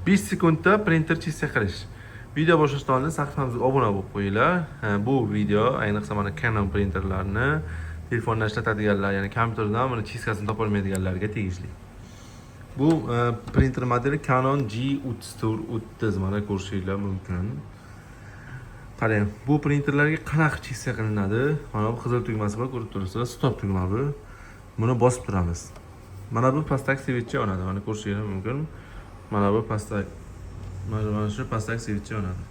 5 sekundda printer chizsa qilish. Video boshlashdan oldin sahifamizga obuna bo'lib qo'yinglar. Bu video ayniqsa mana Canon printerlarini telefonda ishlatadiganlar, ya'ni kompyuterdan buni chizkasini topolmaydiganlarga tegishli. Bu printer modeli Canon G30 mana ko'rishinglar mumkin. Qarang, bu printerlarga qanaqa chizsa qilinadi? Mana bu qizil tugmasi bor, ko'rib turibsizlar, stop tugma bu. Buni bosib turamiz. Mana bu pastdagi switch yonadi, mana ko'rishinglar mumkin. Mana bu pastdagi mana shu pastdagi switch yonadi.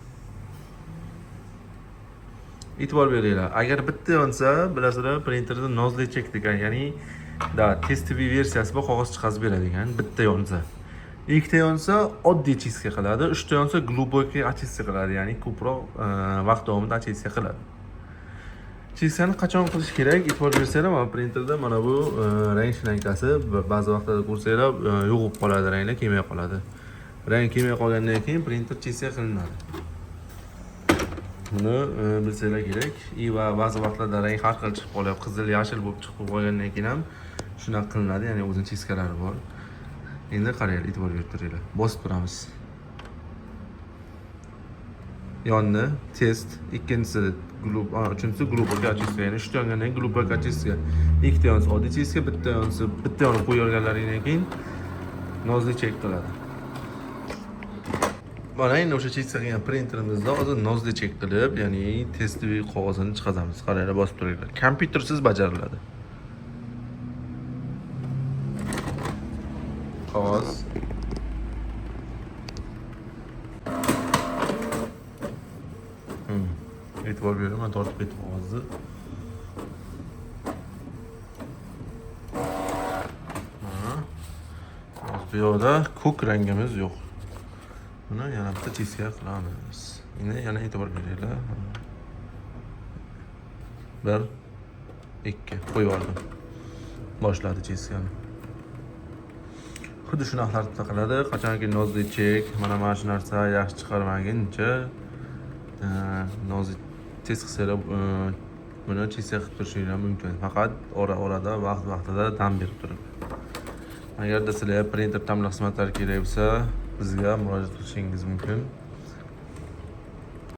E'tibor beringlar. Agar bitta yonsa, bilasizlar, printerda nozli chekdik, ya'ni testoviy versiyasi bor, qog'oz chiqazib beradigan, bitta yonsa. Ikkita yonsa oddiy chizka qiladi, uchta yonsa глубокий очистка qiladi, ya'ni ko'proq vaqt davomida очистка qiladi. Chizkani qachon qilish kerak? E'tibor bersanglar, mana printerda mana bu rang shinankasi ba'zi vaqtlarda ko'rsanglar yo'qib qoladi, ranglar kelmay qoladi. Rang kelmay qolgandan keyin printer chizka qilinadi. Buni bilsanglar kerak. Va ba'zi vaqtlarda rang har xil chiqib qoladi, qizil, yashil bo'lib chiqib qolgandan keyin ham shunaqa qilinadi, ya'ni o'zining chizkalari bor. Endi qaranglar, e'tibor berib turinglar. Bosib turamiz. Yonni test, ikkinchisi uchinchisi глубокий очистка, ya'ni uchta yongandan keyin глубокий очистка. Ikkita yonsa oddiy chizka, bitta yonni qo'yib olganlaringdan keyin nozli chek qiladi. Mana endi o'sha chizka qilgan printerimizda hozir nozli chek qilib, ya'ni testoviy qog'ozini chiqazamiz. Qaranglar, bosib turinglar. Kompyutersiz bajariladi. Qog'oz. E'tibor bering, men tortib ketib qog'ozni. Bu yerda ko'k rangimiz yo'q. Buni yana bitta chizka qilamiz. Endi yana e'tibor beringlar. 1 2 qo'yib oldim. Boshladi chizkani. Xuddi shunaqalarda qiladi. Qachonki nozli chek, mana shu narsa yaxshi chiqarmaguncha nozli tez qilsalar buni chizka qilib turishingiz mumkin. Faqat orada vaqtida dam berib turib. Agarda sizlarga printer ta'minot xizmatlari kerak bo'lsa, bizga murojaat qilishingiz mumkin.